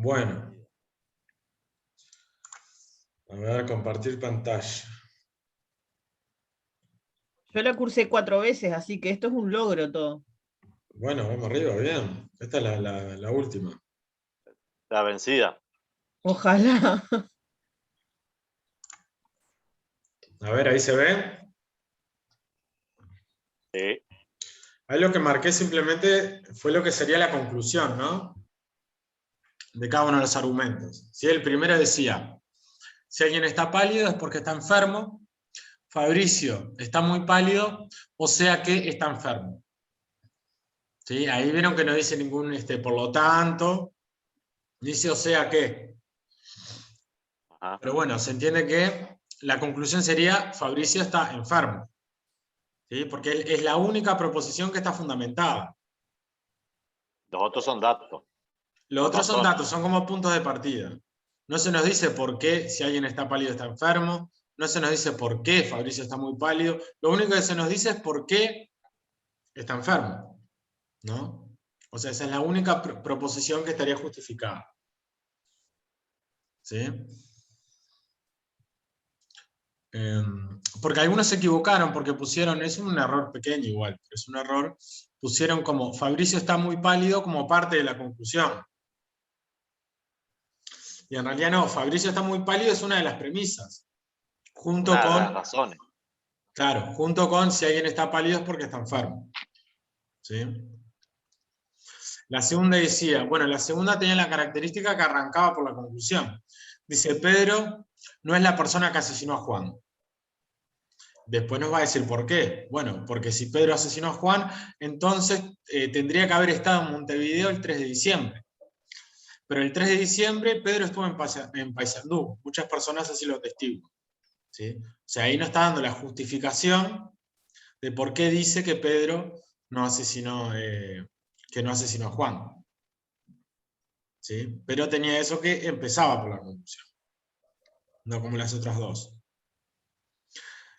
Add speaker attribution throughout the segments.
Speaker 1: Bueno, a ver, compartir pantalla.
Speaker 2: Yo la cursé 4 veces, así que esto es un logro todo.
Speaker 1: Bueno, vamos arriba, bien. Esta es la última.
Speaker 3: La vencida.
Speaker 2: Ojalá.
Speaker 1: A ver, ahí se ve.
Speaker 3: Sí.
Speaker 1: Ahí lo que marqué simplemente fue lo que sería la conclusión, ¿no? De cada uno de los argumentos. ¿Sí? El primero decía, si alguien está pálido es porque está enfermo. Fabricio está muy pálido, o sea que está enfermo. ¿Sí? Ahí vieron que no dice ningún, por lo tanto, dice o sea que.
Speaker 3: Ajá.
Speaker 1: Pero bueno, se entiende que la conclusión sería Fabricio está enfermo. ¿Sí? Porque es la única proposición que está fundamentada.
Speaker 3: Los otros son datos.
Speaker 1: Los otros son datos, son como puntos de partida. No se nos dice por qué, si alguien está pálido, está enfermo. No se nos dice por qué Fabricio está muy pálido. Lo único que se nos dice es por qué está enfermo, ¿no? O sea, esa es la única proposición que estaría justificada. ¿Sí? Porque algunos se equivocaron porque pusieron, es un error pequeño igual, pero es un error, pusieron como Fabricio está muy pálido como parte de la conclusión. Y en realidad no, Fabricio está muy pálido es una de las premisas. Junto
Speaker 3: Una de
Speaker 1: con,
Speaker 3: las razones.
Speaker 1: claro, junto con si alguien está pálido es porque está enfermo. ¿Sí? La segunda decía, bueno, la segunda tenía la característica que arrancaba por la conclusión. Dice, Pedro no es la persona que asesinó a Juan. Después nos va a decir por qué. Bueno, porque si Pedro asesinó a Juan, entonces tendría que haber estado en Montevideo el 3 de diciembre. Pero el 3 de diciembre Pedro estuvo en Paysandú. Muchas personas así lo atestiguan. ¿Sí? O sea, ahí nos está dando la justificación de por qué dice que Pedro no asesinó, que no asesinó a Juan. ¿Sí? Pero tenía eso que empezaba por la conclusión, no como las otras dos.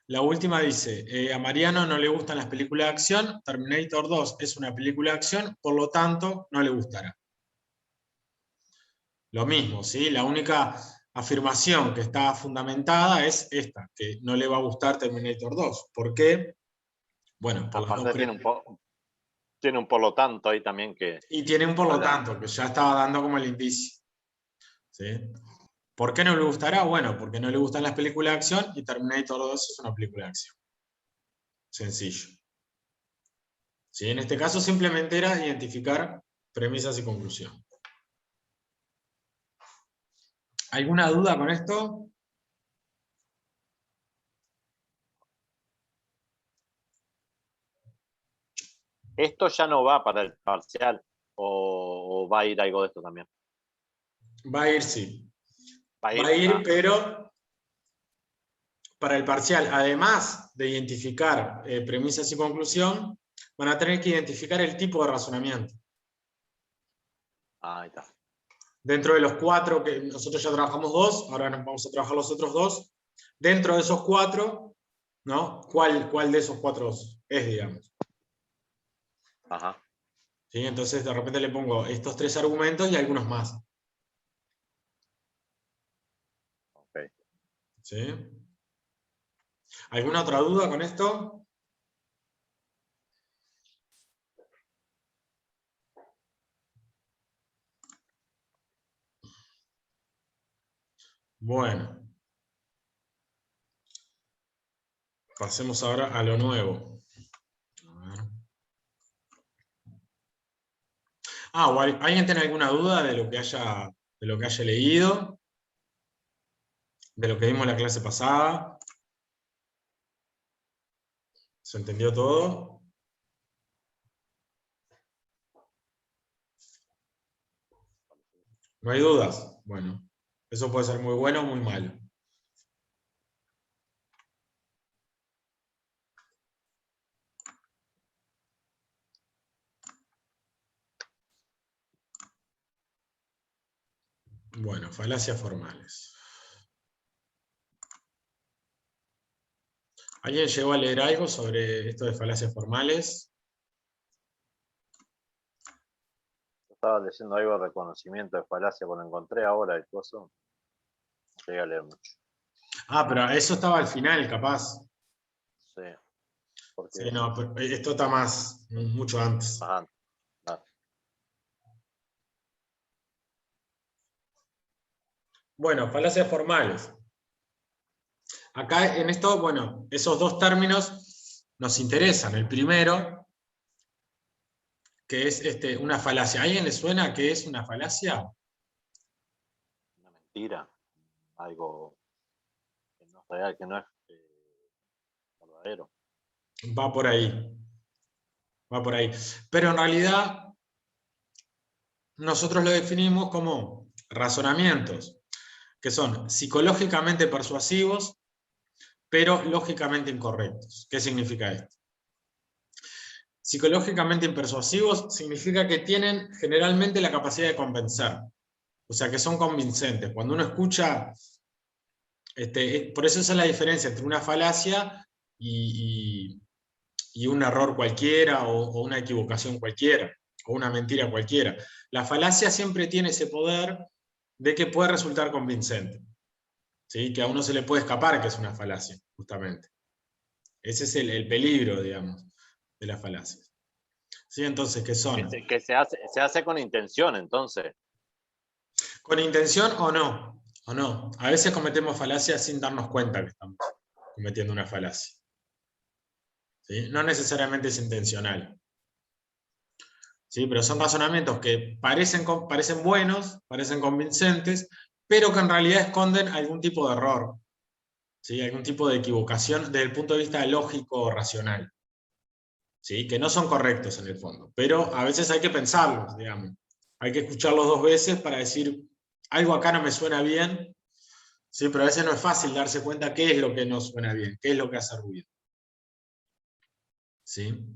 Speaker 1: La última dice, a Mariano no le gustan las películas de acción, Terminator 2 es una película de acción, por lo tanto no le gustará. Lo mismo, ¿sí? La única afirmación que está fundamentada es esta, que no le va a gustar Terminator 2. ¿Por qué? Bueno, por las dos
Speaker 3: Aparte tiene un por lo tanto ahí también que...
Speaker 1: y tiene un por lo tanto, que ya estaba dando como el indicio. ¿Sí? ¿Por qué no le gustará? Bueno, porque no le gustan las películas de acción y Terminator 2 es una película de acción. Sencillo. ¿Sí? En este caso simplemente era identificar premisas y conclusión. ¿Alguna duda con esto?
Speaker 3: Esto ya no va para el parcial o va a ir algo de esto también.
Speaker 1: Va a ir, sí.
Speaker 3: Va
Speaker 1: Va a ir,
Speaker 3: Ah.
Speaker 1: pero para el parcial, además de identificar premisas y conclusión, van a tener que identificar el tipo de razonamiento.
Speaker 3: Ahí está.
Speaker 1: Dentro de los 4, que nosotros ya trabajamos 2, ahora nos vamos a trabajar los otros 2. Dentro de esos 4, ¿no? ¿Cuál de esos 4 es, digamos?
Speaker 3: Ajá.
Speaker 1: ¿Sí? Entonces, de repente le pongo estos 3 argumentos y algunos más.
Speaker 3: Okay.
Speaker 1: ¿Sí? ¿Alguna otra duda con esto? Bueno. Pasemos ahora a lo nuevo. ¿O alguien tiene alguna duda de lo que haya leído? ¿De lo que vimos en la clase pasada? ¿Se entendió todo? ¿No hay dudas? Bueno, eso puede ser muy bueno o muy malo. Bueno, falacias formales. ¿Alguien llegó a leer algo sobre esto de falacias formales?
Speaker 3: estaba leyendo algo de reconocimiento de falacia, cuando encontré ahora el coso, no llegué a leer mucho.
Speaker 1: Ah, pero eso estaba al final, capaz.
Speaker 3: Sí. Porque
Speaker 1: Sí, no, pero esto está mucho antes.
Speaker 3: más antes.
Speaker 1: Bueno, falacias formales. Acá en esto, bueno, esos dos términos nos interesan. El primero, que es una falacia. ¿A alguien le suena que es una falacia?
Speaker 3: Una mentira, algo que no es real, que no es verdadero.
Speaker 1: Va por ahí. Va por ahí. Pero en realidad, nosotros lo definimos como razonamientos que son psicológicamente persuasivos, pero lógicamente incorrectos. ¿Qué significa esto? Psicológicamente impersuasivos significa que tienen generalmente la capacidad de convencer, o sea que son convincentes. Cuando uno escucha, por eso esa es la diferencia entre una falacia y un error cualquiera o una equivocación cualquiera, o una mentira cualquiera. La falacia siempre tiene ese poder de que puede resultar convincente, ¿sí? Que a uno se le puede escapar que es una falacia, justamente. Ese es el peligro, digamos, de las falacias. ¿Sí? Entonces, ¿qué son?
Speaker 3: Que se hace con intención, entonces.
Speaker 1: ¿Con intención o no? ¿O no? A veces cometemos falacias sin darnos cuenta que estamos cometiendo una falacia. ¿Sí? No necesariamente es intencional. ¿Sí? Pero son razonamientos que parecen buenos, parecen convincentes, pero que en realidad esconden algún tipo de error, ¿sí? Algún tipo de equivocación desde el punto de vista lógico o racional. ¿Sí? Que no son correctos en el fondo, pero a veces hay que pensarlos, digamos. Hay que escucharlos dos veces para decir, algo acá no me suena bien, ¿sí? Pero a veces no es fácil darse cuenta qué es lo que no suena bien, qué es lo que hace ruido. ¿Sí?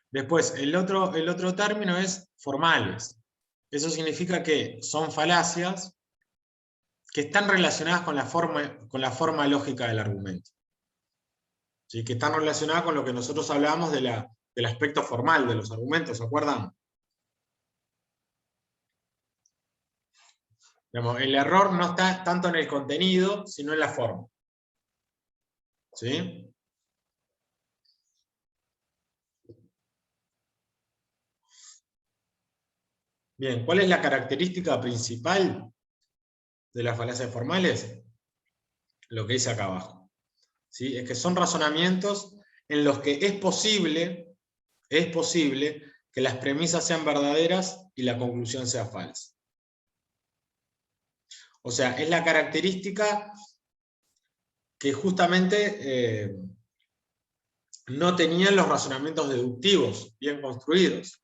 Speaker 1: Después, el otro término es formales. Eso significa que son falacias que están relacionadas con la forma lógica del argumento. ¿Sí? Que están relacionadas con lo que nosotros hablábamos del aspecto formal de los argumentos, ¿se acuerdan? Digamos, el error no está tanto en el contenido, sino en la forma. ¿Sí? Bien, ¿cuál es la característica principal de las falacias formales? Lo que dice acá abajo. ¿Sí? Es que son razonamientos en los que es posible que las premisas sean verdaderas y la conclusión sea falsa. O sea, es la característica que justamente no tenían los razonamientos deductivos bien construidos.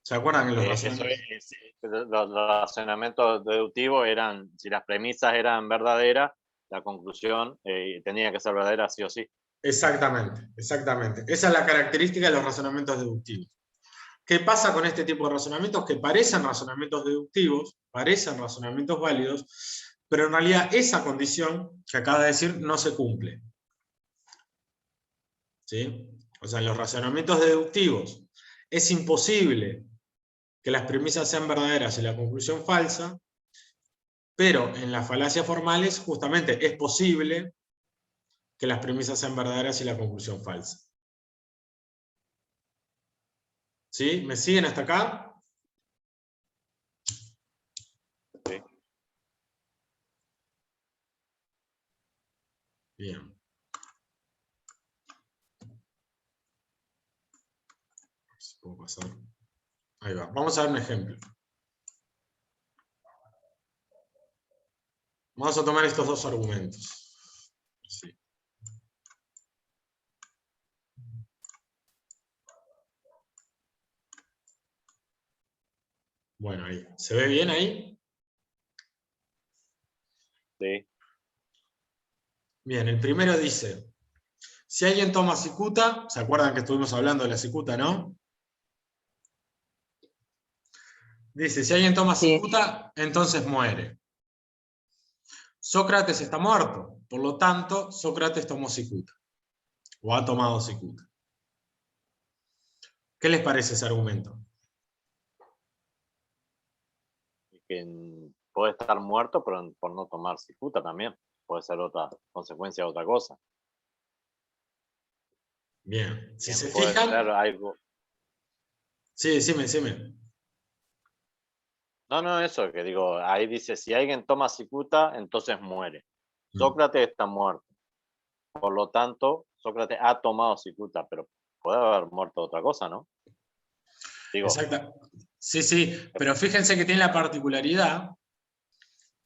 Speaker 1: ¿Se acuerdan que los razonamientos?
Speaker 3: Los razonamientos deductivos eran, si las premisas eran verdaderas, la conclusión tenía que ser verdadera sí o sí.
Speaker 1: Exactamente, exactamente. Esa es la característica de los razonamientos deductivos. ¿Qué pasa con este tipo de razonamientos? Que parecen razonamientos deductivos, parecen razonamientos válidos, pero en realidad esa condición que acaba de decir no se cumple. ¿Sí? O sea, en los razonamientos deductivos es imposible que las premisas sean verdaderas y la conclusión falsa, pero en las falacias formales justamente es posible que las premisas sean verdaderas y la conclusión falsa. ¿Sí? ¿Me siguen hasta acá?
Speaker 3: Sí.
Speaker 1: Bien. Si puedo pasar. Ahí va. Vamos a ver un ejemplo. Vamos a tomar estos dos argumentos. Sí. Bueno, ahí. ¿Se ve bien ahí?
Speaker 3: Sí.
Speaker 1: Bien, el primero dice, si alguien toma cicuta, ¿se acuerdan que estuvimos hablando de la cicuta, no? Dice, si alguien toma
Speaker 2: Sí.
Speaker 1: cicuta, entonces muere. Sócrates está muerto, por lo tanto, Sócrates tomó cicuta, o ha tomado cicuta. ¿Qué les parece ese argumento?
Speaker 3: puede estar muerto pero por no tomar cicuta también. Puede ser otra consecuencia de otra cosa.
Speaker 1: Bien, si se
Speaker 3: Puede
Speaker 1: fijan...
Speaker 3: ser algo...
Speaker 1: Sí, decime.
Speaker 3: No, eso que digo, ahí dice, si alguien toma cicuta, entonces muere.
Speaker 1: Mm.
Speaker 3: Sócrates está muerto. Por lo tanto, Sócrates ha tomado cicuta, pero puede haber muerto otra cosa, ¿no? Digo,
Speaker 1: Exacto. Sí, pero fíjense que tiene la particularidad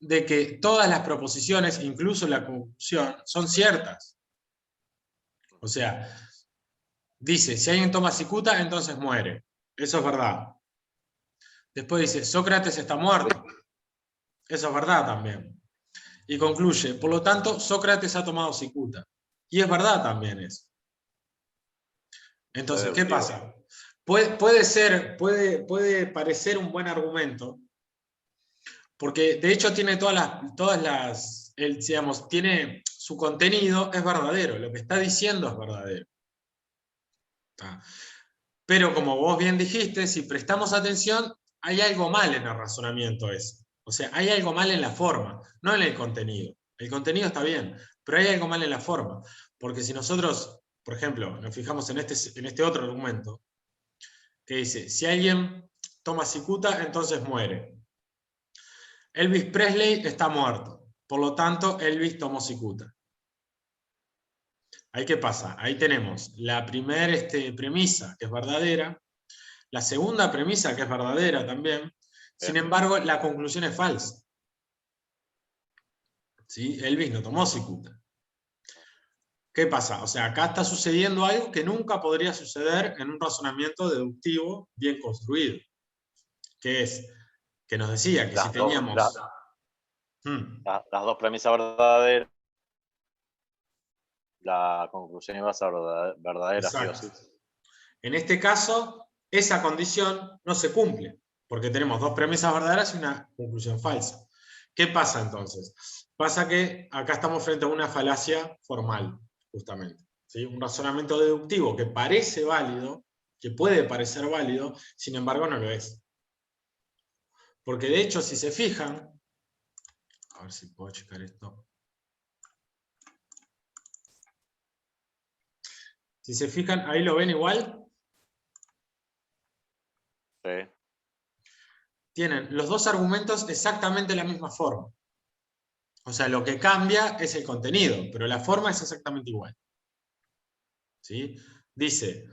Speaker 1: de que todas las proposiciones, incluso la conclusión, son ciertas. O sea, dice, si alguien toma cicuta, entonces muere. Eso es verdad. Después dice, Sócrates está muerto. Eso es verdad también. Y concluye, por lo tanto, Sócrates ha tomado cicuta. Y es verdad también eso. Entonces, ¿qué pasa? Puede parecer un buen argumento, porque de hecho tiene digamos, tiene su contenido, es verdadero, lo que está diciendo es verdadero. Pero como vos bien dijiste, si prestamos atención, hay algo mal en el razonamiento ese. O sea, hay algo mal en la forma, no en el contenido. El contenido está bien, pero hay algo mal en la forma. Porque si nosotros, por ejemplo, nos fijamos en este otro argumento, que dice, si alguien toma cicuta, entonces muere. Elvis Presley está muerto, por lo tanto, Elvis tomó cicuta. ¿Ahí qué pasa? Ahí tenemos la primera premisa, que es verdadera, la segunda premisa, que es verdadera también, sin embargo, la conclusión es falsa. ¿Sí? Elvis no tomó cicuta. ¿Qué pasa? O sea, acá está sucediendo algo que nunca podría suceder en un razonamiento deductivo bien construido, que es, que nos decía que si teníamos...
Speaker 3: las dos premisas verdaderas, la conclusión iba a ser verdadera, sí o sí.
Speaker 1: En este caso, esa condición no se cumple, porque tenemos dos premisas verdaderas y una conclusión falsa. ¿Qué pasa entonces? Pasa que acá estamos frente a una falacia formal, justamente. ¿Sí? Un razonamiento deductivo que parece válido, que puede parecer válido, sin embargo no lo es. Porque de hecho, si se fijan, a ver si puedo checar esto. Si se fijan, ahí lo ven igual.
Speaker 3: Sí.
Speaker 1: Tienen los dos argumentos exactamente la misma forma. O sea, lo que cambia es el contenido, pero la forma es exactamente igual. ¿Sí? Dice,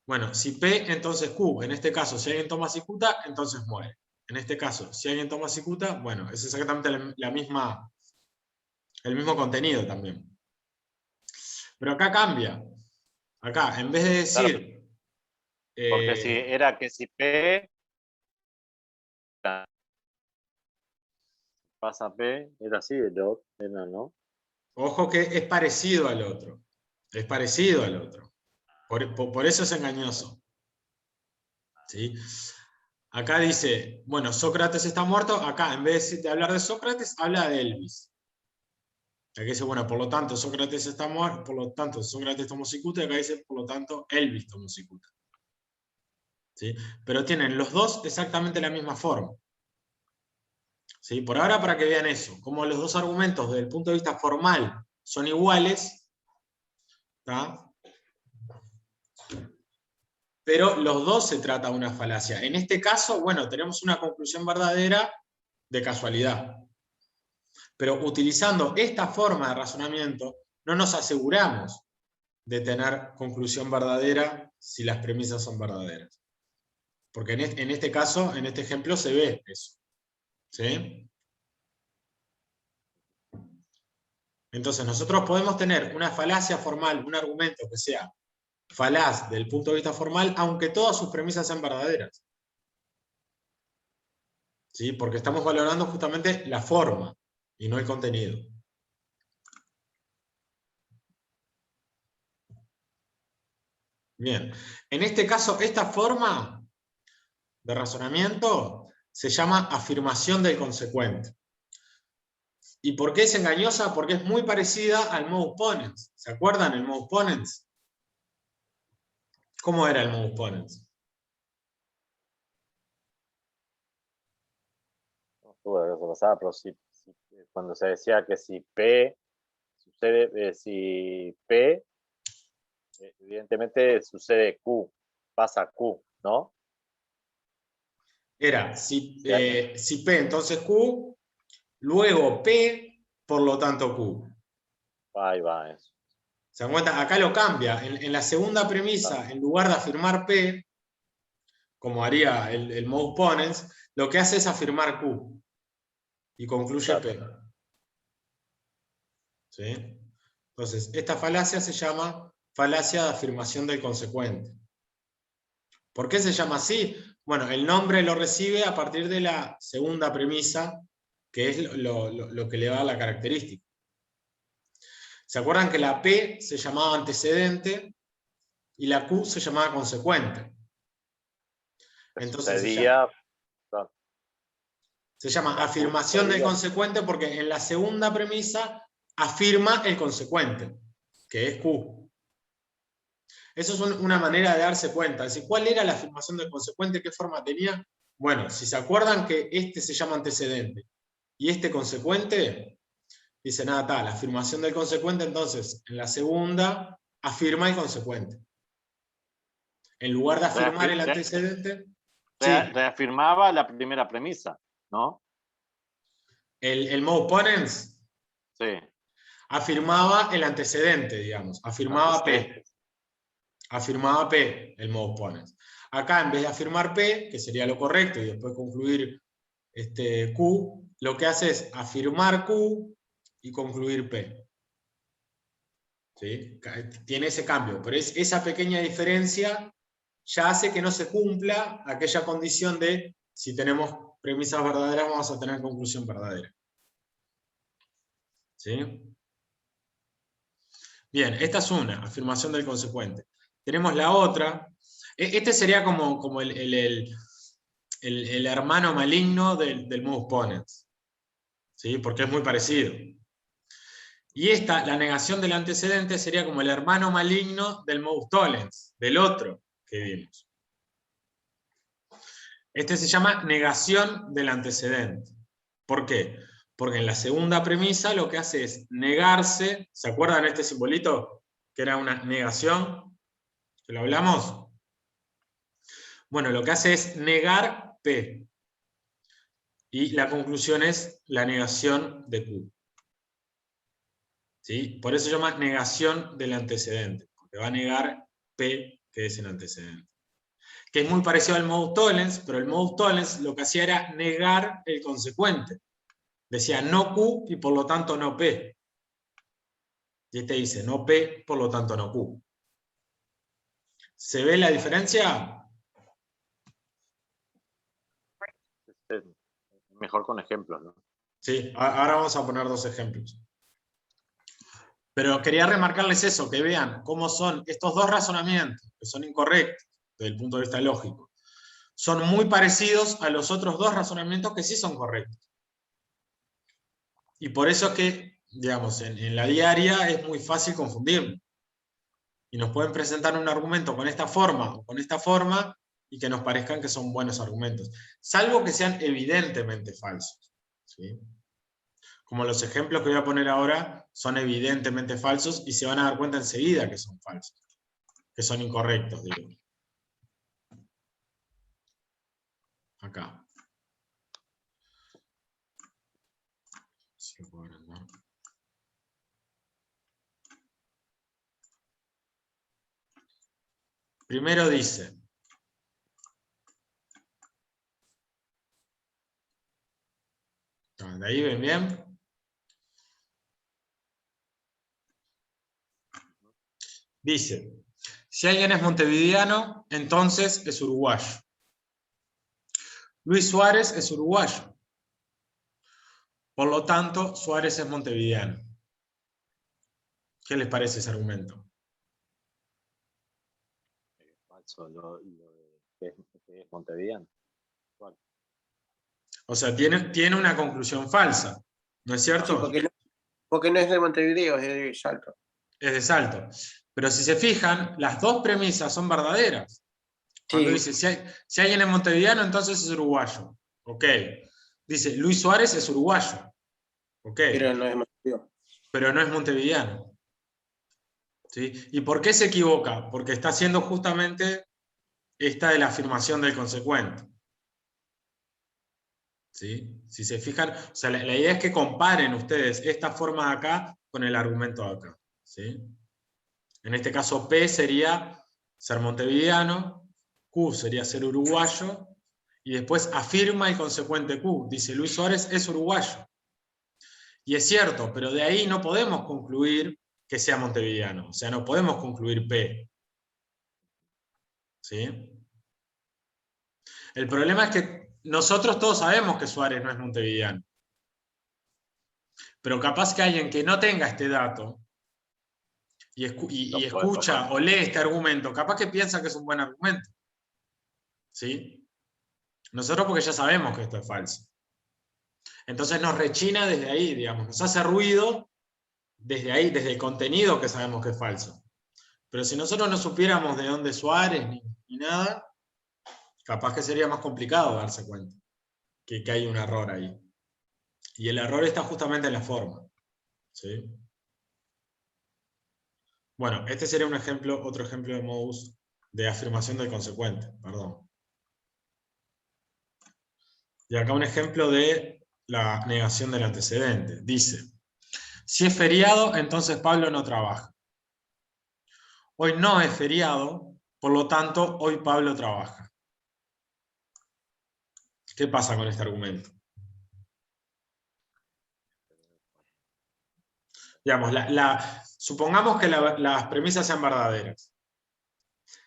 Speaker 1: bueno, si P, entonces Q. En este caso, si alguien toma cicuta, entonces muere. En este caso, si alguien toma cicuta, bueno, es exactamente el mismo contenido también. Pero acá cambia. Acá, en vez de decir...
Speaker 3: Porque si era que si P pasa P, era así, era, ¿no?
Speaker 1: Ojo que es parecido al otro. Es parecido al otro. Por eso es engañoso. ¿Sí? Acá dice, bueno, Sócrates está muerto. Acá, en vez de hablar de Sócrates, habla de Elvis. Acá dice, bueno, por lo tanto, Sócrates está muerto, por lo tanto, Sócrates tomó cicuta, y acá dice, por lo tanto, Elvis tomó cicuta. ¿Sí? Pero tienen los dos exactamente la misma forma. ¿Sí? Por ahora, para que vean eso, como los dos argumentos desde el punto de vista formal son iguales, ¿tá? Pero los dos se trata de una falacia. En este caso, bueno, tenemos una conclusión verdadera de casualidad. Pero utilizando esta forma de razonamiento, no nos aseguramos de tener conclusión verdadera si las premisas son verdaderas. Porque en este caso, en este ejemplo, se ve eso. ¿Sí? Entonces, nosotros podemos tener una falacia formal, un argumento que sea falaz del punto de vista formal, aunque todas sus premisas sean verdaderas. ¿Sí? Porque estamos valorando justamente la forma y no el contenido. Bien, en este caso, esta forma de razonamiento se llama afirmación del consecuente. ¿Y por qué es engañosa? Porque es muy parecida al modus ponens. ¿Se acuerdan el modus ponens? ¿Cómo era el modus ponens?
Speaker 3: no estuve la clase pasada, pero cuando se decía que si P sucede, si P, evidentemente sucede Q, pasa Q, ¿no?
Speaker 1: Era, si P, entonces Q, luego P, por lo tanto Q.
Speaker 3: Ahí va eso.
Speaker 1: ¿Se dan cuenta? Acá lo cambia. En la segunda premisa, en lugar de afirmar P, como haría el mode ponens, lo que hace es afirmar Q. Y concluye P. ¿Sí? Entonces, esta falacia se llama falacia de afirmación del consecuente. ¿Por qué se llama así? Bueno, el nombre lo recibe a partir de la segunda premisa, que es lo que le da la característica. ¿Se acuerdan que la P se llamaba antecedente y la Q se llamaba consecuente? Entonces se llama afirmación del consecuente porque en la segunda premisa afirma el consecuente, que es Q. Eso es una manera de darse cuenta. Es decir, ¿cuál era la afirmación del consecuente? ¿Qué forma tenía? Bueno, si se acuerdan que este se llama antecedente y este consecuente, dice nada tal, la afirmación del consecuente, entonces en la segunda afirma el consecuente. En lugar de afirmar el antecedente,
Speaker 3: reafirmaba la primera premisa, ¿no?
Speaker 1: El mode ponens afirmaba el antecedente, digamos, afirmaba P. Afirmaba P, el mode ponens. Acá, en vez de afirmar P, que sería lo correcto, y después concluir Q, lo que hace es afirmar Q y concluir P. ¿Sí? Tiene ese cambio, pero esa pequeña diferencia ya hace que no se cumpla aquella condición de si tenemos premisas verdaderas vamos a tener conclusión verdadera. ¿Sí? Bien, esta es una, afirmación del consecuente. Tenemos la otra. Este sería como el hermano maligno del mode ponens. ¿Sí? Porque es muy parecido. Y esta, la negación del antecedente, sería como el hermano maligno del mode tollens, del otro que vimos. Este se llama negación del antecedente. ¿Por qué? Porque en la segunda premisa lo que hace es negarse. ¿Se acuerdan este simbolito? Que era una negación. ¿Que lo hablamos? Bueno, lo que hace es negar P. Y la conclusión es la negación de Q. ¿Sí? Por eso se llama negación del antecedente. Porque va a negar P, que es el antecedente. Que es muy parecido al mode tollens, pero el mode tollens lo que hacía era negar el consecuente. Decía no Q y por lo tanto no P. Y este dice no P, por lo tanto no Q. ¿Se ve la diferencia?
Speaker 3: Mejor con ejemplos, ¿no?
Speaker 1: Sí, ahora vamos a poner dos ejemplos. Pero quería remarcarles eso, que vean cómo son estos dos razonamientos, que son incorrectos desde el punto de vista lógico. Son muy parecidos a los otros dos razonamientos que sí son correctos. Y por eso es que, digamos, en la diaria es muy fácil confundirnos. Y nos pueden presentar un argumento con esta forma o con esta forma y que nos parezcan que son buenos argumentos. Salvo que sean evidentemente falsos. ¿Sí? Como los ejemplos que voy a poner ahora son evidentemente falsos y se van a dar cuenta enseguida que son falsos. Que son incorrectos, digo. Acá. Primero dice, ¿de ahí ven bien? Dice, si alguien es montevideano, entonces es uruguayo. Luis Suárez es uruguayo. Por lo tanto, Suárez es montevideano. ¿Qué les parece ese argumento?
Speaker 3: Falso, que es montevideano. Bueno.
Speaker 1: O sea, tiene una conclusión falsa, ¿no es cierto?
Speaker 4: Sí, porque no es de Montevideo, es de Salto.
Speaker 1: Es de Salto. Pero si se fijan, las dos premisas son verdaderas. Cuando dice, si alguien es montevideano, entonces es uruguayo. Ok. Dice, Luis Suárez es uruguayo. Ok.
Speaker 4: Pero no es Montevideo.
Speaker 1: Pero no es montevideano. ¿Sí? ¿Y por qué se equivoca? Porque está haciendo justamente esta de la afirmación del consecuente. ¿Sí? Si se fijan, o sea, la idea es que comparen ustedes esta forma de acá con el argumento de acá. ¿Sí? En este caso P sería ser montevideano, Q sería ser uruguayo, y después afirma el consecuente Q. Dice, Luis Suárez es uruguayo. Y es cierto, pero de ahí no podemos concluir que sea montevideano. O sea, no podemos concluir P. ¿Sí? El problema es que nosotros todos sabemos que Suárez no es montevideano. Pero capaz que alguien que no tenga este dato y escucha o lee este argumento, capaz que piensa que es un buen argumento. ¿Sí? Nosotros porque ya sabemos que esto es falso. Entonces nos rechina desde ahí, digamos, nos hace ruido desde ahí, desde el contenido que sabemos que es falso. Pero si nosotros no supiéramos de dónde es Suárez ni nada, capaz que sería más complicado darse cuenta que hay un error ahí. Y el error está justamente en la forma. ¿Sí? Bueno, este sería un ejemplo, otro ejemplo de modus de afirmación del consecuente. Perdón. Y acá un ejemplo de la negación del antecedente. Dice, si es feriado, entonces Pablo no trabaja. Hoy no es feriado, por lo tanto, hoy Pablo trabaja. ¿Qué pasa con este argumento? Digamos, supongamos que las premisas sean verdaderas.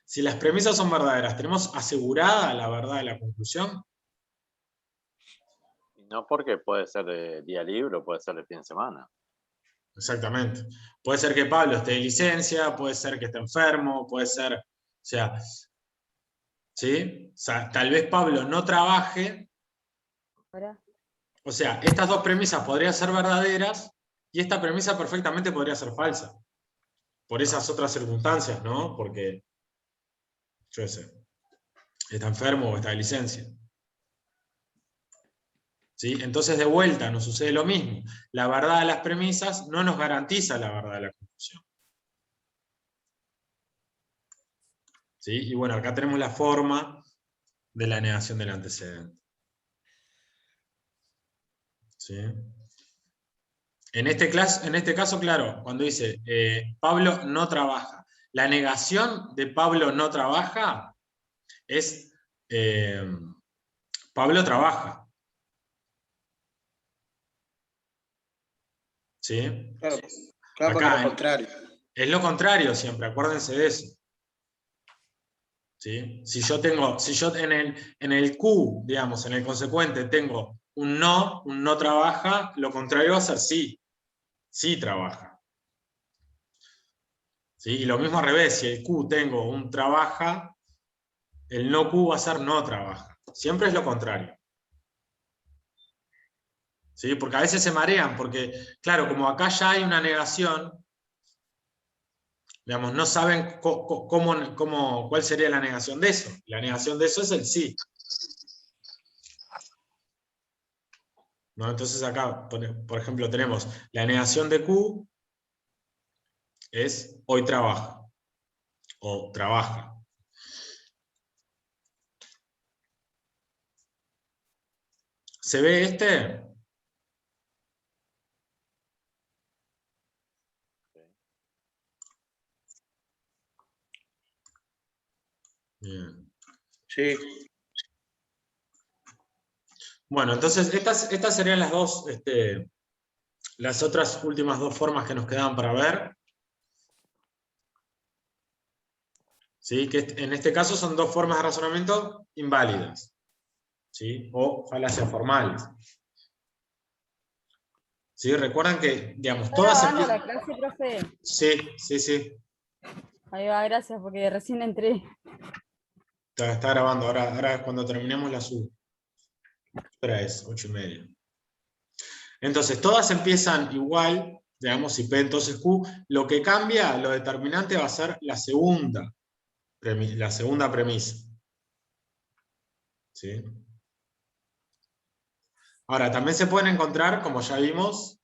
Speaker 1: Si las premisas son verdaderas, ¿tenemos asegurada la verdad de la conclusión?
Speaker 3: No, porque puede ser de día libre o puede ser de fin de semana.
Speaker 1: Exactamente. Puede ser que Pablo esté de licencia, puede ser que esté enfermo, puede ser, o sea, ¿sí? O sea, tal vez Pablo no trabaje. O sea, estas dos premisas podrían ser verdaderas y esta premisa perfectamente podría ser falsa. Por esas otras circunstancias, ¿no? Porque, yo sé, está enfermo o está de licencia. ¿Sí? Entonces, de vuelta, nos sucede lo mismo. La verdad de las premisas no nos garantiza la verdad de la conclusión. ¿Sí? Y bueno, acá tenemos la forma de la negación del antecedente. ¿Sí? En este caso, claro, cuando dice Pablo no trabaja, la negación de Pablo no trabaja es Pablo trabaja. ¿Sí?
Speaker 4: Claro, claro, porque
Speaker 1: Acá,
Speaker 4: lo contrario.
Speaker 1: es lo contrario siempre, acuérdense de eso. ¿Sí? Si yo en el Q, digamos, en el consecuente, tengo un no trabaja, lo contrario va a ser sí. Sí trabaja. ¿Sí? Y lo mismo al revés, si el Q tengo un trabaja, el no Q va a ser no trabaja. Siempre es lo contrario. ¿Sí? Porque a veces se marean, porque, claro, como acá ya hay una negación, digamos, no saben cuál sería la negación de eso. La negación de eso es el sí. ¿No? Entonces acá, por ejemplo, tenemos la negación de Q es hoy trabaja o trabaja. ¿Se ve este? Bien.
Speaker 4: Sí.
Speaker 1: Bueno, entonces estas serían las dos, las otras últimas dos formas que nos quedaban para ver. ¿Sí? Que en este caso son dos formas de razonamiento inválidas. ¿Sí? O falacias formales. ¿Sí? Recuerdan que, digamos,
Speaker 5: ¿Está
Speaker 1: todas
Speaker 5: grabando
Speaker 1: empiezan...
Speaker 5: la clase, profe?
Speaker 1: Sí.
Speaker 5: Ahí va, gracias, porque recién entré.
Speaker 1: Está grabando, ahora cuando terminemos la subo. Ahora es 8:30. Entonces, todas empiezan igual, digamos, si P entonces Q, lo que cambia, lo determinante va a ser la segunda premisa. ¿Sí? Ahora, también se pueden encontrar, como ya vimos,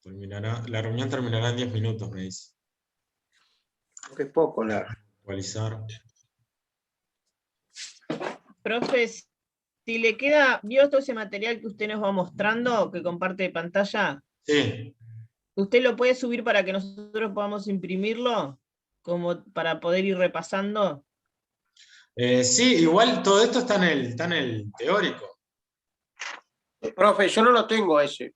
Speaker 1: la reunión terminará en 10 minutos, me dice.
Speaker 4: Que es poco la.
Speaker 1: Actualizar.
Speaker 2: Profe, si le queda, ¿vio todo ese material que usted nos va mostrando, que comparte de pantalla?
Speaker 1: Sí.
Speaker 2: ¿Usted lo puede subir para que nosotros podamos imprimirlo? Como para poder ir repasando.
Speaker 1: Sí, igual todo esto está en el teórico.
Speaker 4: Profe, yo no lo tengo ese.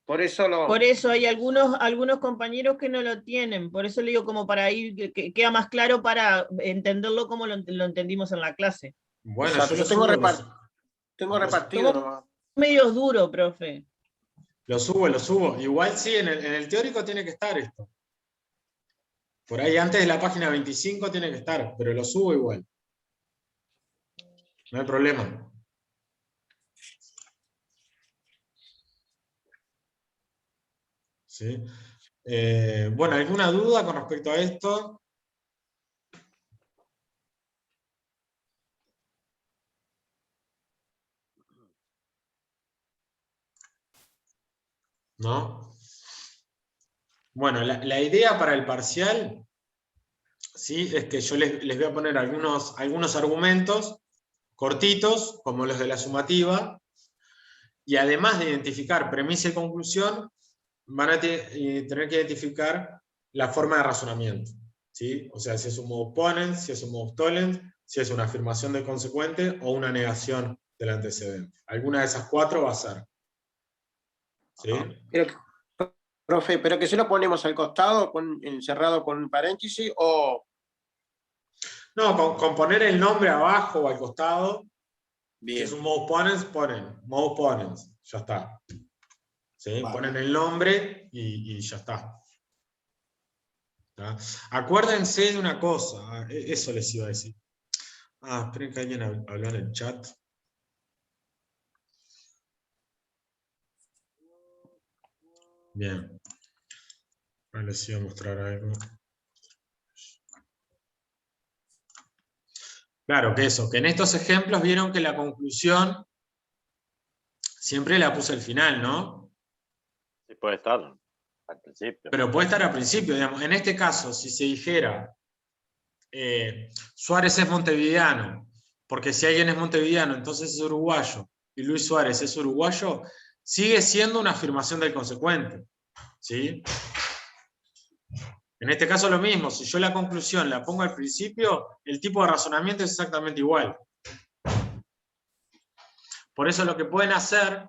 Speaker 4: Por eso lo.
Speaker 2: Por eso hay algunos compañeros que no lo tienen. Por eso le digo como para ir, que queda más claro para entenderlo como lo entendimos en la clase.
Speaker 1: Bueno,
Speaker 4: Exacto,
Speaker 1: yo
Speaker 4: yo tengo, tengo
Speaker 1: lo-
Speaker 4: repartido
Speaker 2: Somos
Speaker 4: nomás.
Speaker 2: medio duro, profe.
Speaker 1: lo subo. Igual sí, en el teórico tiene que estar esto. Por ahí antes de la página 25 tiene que estar, pero lo subo igual. No hay problema. ¿Sí? Bueno, ¿alguna duda con respecto a esto? ¿No? Bueno, la idea para el parcial, ¿sí? Es que yo les voy a poner algunos argumentos cortitos, como los de la sumativa, y además de identificar premisa y conclusión, van a tener que identificar la forma de razonamiento. ¿Sí? O sea, si es un modus ponens, si es un modus tollens, si es una afirmación del consecuente o una negación del antecedente. Alguna de esas cuatro va a ser. ¿Sí?
Speaker 4: Profe, pero que se lo ponemos al costado, encerrado con un paréntesis, o.
Speaker 1: No, con poner el nombre abajo o al costado.
Speaker 4: Bien.
Speaker 1: Si es un modus ponens, ponen modus ponens. Ya está. ¿Sí?
Speaker 4: Vale.
Speaker 1: Ponen el nombre y ya está. ¿Tá? Acuérdense de una cosa, eso les iba a decir. Esperen que alguien habló en el chat. Bien. Ahora les iba a mostrar algo. Claro, que eso, que en estos ejemplos vieron que la conclusión siempre la puse al final, ¿no?
Speaker 3: Sí, puede estar al principio.
Speaker 1: Pero puede estar al principio, digamos. En este caso, si se dijera Suárez es montevideano, porque si alguien es montevideano, entonces es uruguayo, y Luis Suárez es uruguayo, sigue siendo una afirmación del consecuente. ¿Sí? En este caso lo mismo, si yo la conclusión la pongo al principio, el tipo de razonamiento es exactamente igual. Por eso lo que pueden hacer,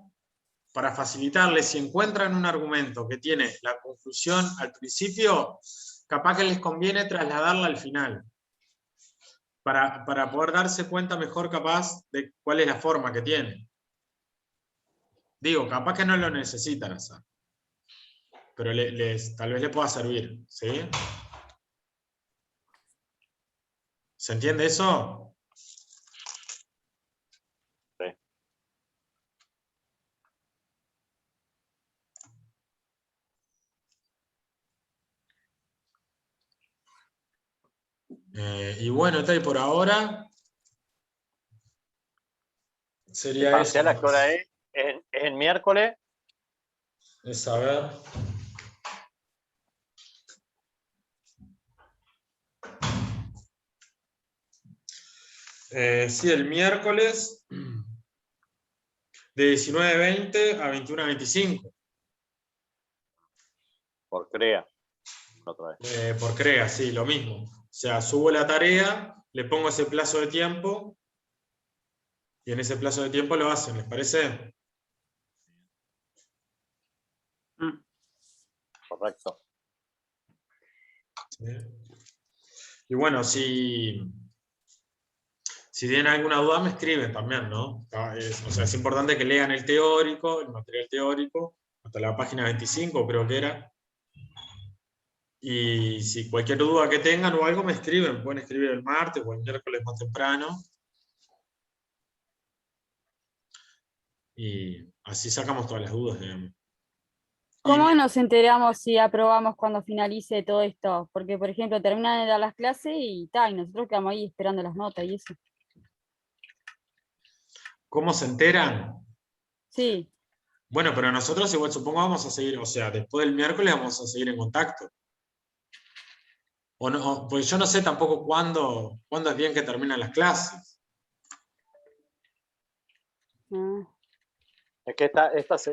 Speaker 1: para facilitarles, si encuentran un argumento que tiene la conclusión al principio, capaz que les conviene trasladarla al final. Para poder darse cuenta mejor capaz de cuál es la forma que tiene. Digo, capaz que no lo necesitan hacer. Pero tal vez les pueda servir. ¿Sí? ¿Se entiende eso?
Speaker 3: Sí.
Speaker 1: Y bueno, está ahí por ahora. Sería
Speaker 3: ¿El parcial
Speaker 1: eso.
Speaker 3: a qué hora es? ¿Es el miércoles?
Speaker 1: Es a ver. Sí, el miércoles de 19:20 a 21:25.
Speaker 3: Por CREA. Otra vez.
Speaker 1: Por CREA, sí, lo mismo. O sea, subo la tarea, le pongo ese plazo de tiempo y en ese plazo de tiempo lo hacen, ¿les parece?
Speaker 3: Correcto.
Speaker 1: ¿Sí? Y bueno, si tienen alguna duda me escriben también, ¿no? O sea, es importante que lean el teórico, el material teórico, hasta la página 25 creo que era. Y si cualquier duda que tengan o algo me escriben, pueden escribir el martes o el miércoles más temprano. Y así sacamos todas las dudas, digamos.
Speaker 5: ¿Cómo nos enteramos si aprobamos cuando finalice todo esto? Porque, por ejemplo, terminan de dar las clases y tal, y nosotros quedamos ahí esperando las notas y eso.
Speaker 1: ¿Cómo se enteran?
Speaker 5: Sí,
Speaker 1: Bueno, pero nosotros igual supongo vamos a seguir, o sea, después del miércoles vamos a seguir en contacto. O no, pues yo no sé tampoco cuándo es bien que terminan las clases.
Speaker 5: ah,
Speaker 3: Es que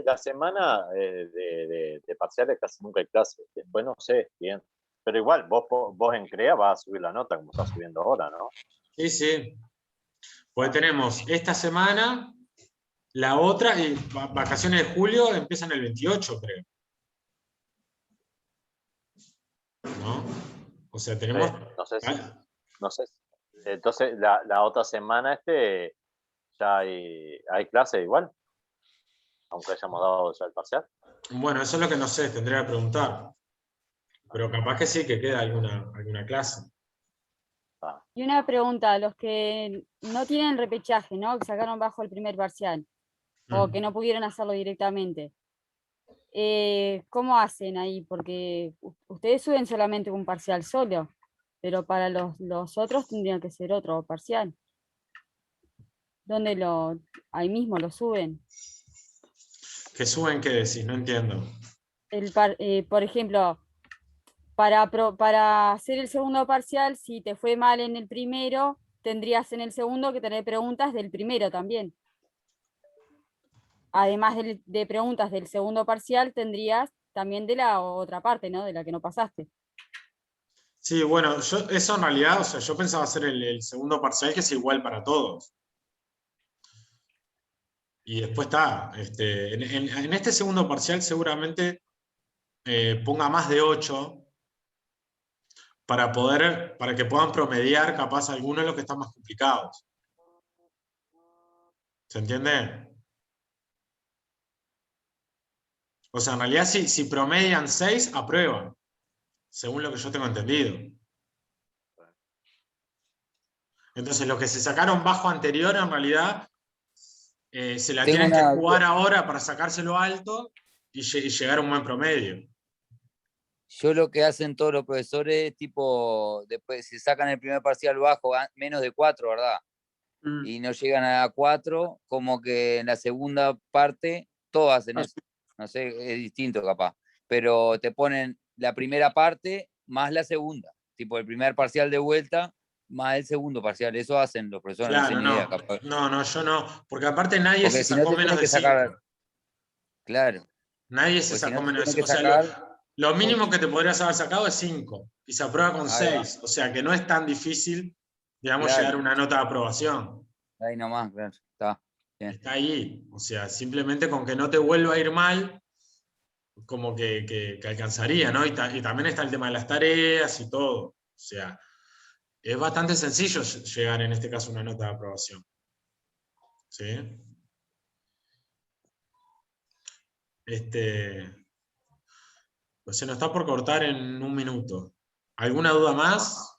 Speaker 3: la semana de parciales casi nunca hay clases. Después no sé bien. Pero igual, vos en CREA vas a subir la nota como estás subiendo ahora, ¿no?
Speaker 1: Sí, sí. Pues tenemos esta semana, la otra, y vacaciones de julio empiezan el 28, creo. ¿No? O sea, tenemos...
Speaker 3: No sé si. No sé. Entonces, la otra semana ya hay clase igual, aunque hayamos dado ya el parcial.
Speaker 1: Bueno, eso es lo que no sé, tendría que preguntar. Pero capaz que sí, que queda alguna clase.
Speaker 5: Y una pregunta, los que no tienen repechaje, ¿no? Que sacaron bajo el primer parcial, o que no pudieron hacerlo directamente. ¿Cómo hacen ahí? Porque ustedes suben solamente un parcial solo, pero para los otros tendrían que ser otro parcial. ¿Dónde ahí mismo lo suben?
Speaker 1: ¿Qué suben qué decís? No entiendo.
Speaker 5: Por ejemplo, para hacer el segundo parcial, si te fue mal en el primero, tendrías en el segundo que tener preguntas del primero también. Además de preguntas del segundo parcial, tendrías también de la otra parte, ¿no? De la que no pasaste.
Speaker 1: Sí, bueno, eso en realidad, o sea, yo pensaba hacer el segundo parcial que es igual para todos. Y después está, en este segundo parcial seguramente ponga más de 8 para que puedan promediar capaz algunos de los que están más complicados. ¿Se entiende? O sea, en realidad si promedian 6, aprueban, según lo que yo tengo entendido. Entonces, los que se sacaron bajo anterior, en realidad, se la tienen que jugar ahora para sacárselo alto y llegar a un buen promedio.
Speaker 6: Yo lo que hacen todos los profesores, tipo, después si sacan el primer parcial bajo, menos de 4, ¿verdad? Y no llegan a 4, como que en la segunda parte todos hacen eso. No sé, es distinto capaz. Pero te ponen la primera parte más la segunda. Tipo, el primer parcial de vuelta más el segundo parcial. Eso hacen los profesores,
Speaker 1: Claro,
Speaker 6: no sé ni idea, capaz.
Speaker 1: No, yo no. Porque aparte nadie
Speaker 6: Porque
Speaker 1: se
Speaker 6: si no
Speaker 1: sacó
Speaker 6: te
Speaker 1: menos
Speaker 6: tienen
Speaker 1: de
Speaker 6: que
Speaker 1: 5.
Speaker 6: sacar. Claro.
Speaker 1: Nadie se
Speaker 6: Pues si
Speaker 1: sacó
Speaker 6: no te
Speaker 1: menos de
Speaker 6: tienen
Speaker 1: 5.
Speaker 6: que
Speaker 1: O sea,
Speaker 6: sacar.
Speaker 1: lo mínimo
Speaker 6: 8.
Speaker 1: que te podrías haber sacado es 5. Y se aprueba con
Speaker 6: Ahí va.
Speaker 1: 6. O sea que no es tan difícil, digamos,
Speaker 6: Claro.
Speaker 1: llegar a una nota de aprobación.
Speaker 6: Ahí nomás, claro. Está. Bien.
Speaker 1: Está ahí. O sea, simplemente con que no te vuelva a ir mal, como que alcanzaría, ¿no? Y también está el tema de las tareas y todo. O sea, es bastante sencillo llegar en este caso a una nota de aprobación. ¿Sí? Pues se nos está por cortar en un minuto. ¿Alguna duda más?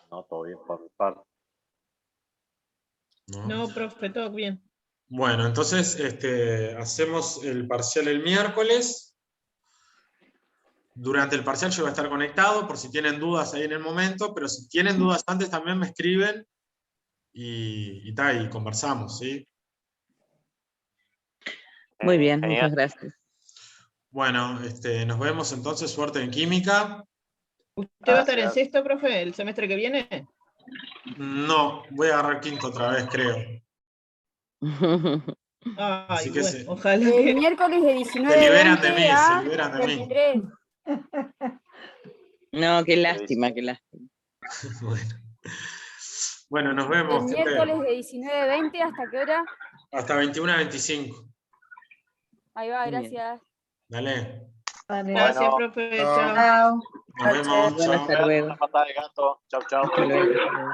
Speaker 3: No, todo bien por mi parte.
Speaker 2: No, profe, todo bien.
Speaker 1: Bueno, entonces hacemos el parcial el miércoles. Durante el parcial yo voy a estar conectado por si tienen dudas ahí en el momento, pero si tienen dudas antes también me escriben y conversamos, ¿sí?
Speaker 7: Muy bien,
Speaker 3: Genial.
Speaker 7: muchas gracias.
Speaker 1: Bueno, nos vemos entonces, suerte en química.
Speaker 2: ¿Usted va a estar en
Speaker 3: Gracias.
Speaker 2: sexto, profe, el semestre que viene?
Speaker 1: No, voy a agarrar quinto otra vez, creo.
Speaker 2: Ay,
Speaker 1: que
Speaker 2: bueno,
Speaker 1: se-
Speaker 2: ojalá
Speaker 5: El
Speaker 2: que...
Speaker 5: miércoles de
Speaker 1: Se liberan de
Speaker 5: 19:20
Speaker 1: mí, se
Speaker 5: a
Speaker 1: liberan de mí.
Speaker 5: 23.
Speaker 7: No, qué lástima, qué lástima.
Speaker 1: Bueno, nos
Speaker 5: El
Speaker 1: vemos,
Speaker 5: miércoles
Speaker 1: gente.
Speaker 5: de 19:20, ¿hasta qué hora?
Speaker 1: Hasta 21:25.
Speaker 5: Ahí va,
Speaker 7: Muy bien.
Speaker 5: gracias.
Speaker 1: Dale.
Speaker 2: Gracias, profe.
Speaker 4: Chao.
Speaker 2: Chao.
Speaker 1: Nos vemos.
Speaker 7: Bueno,
Speaker 1: Chao.
Speaker 7: hasta luego.
Speaker 3: Una patada de gato. Chau, chau.
Speaker 7: Hasta luego.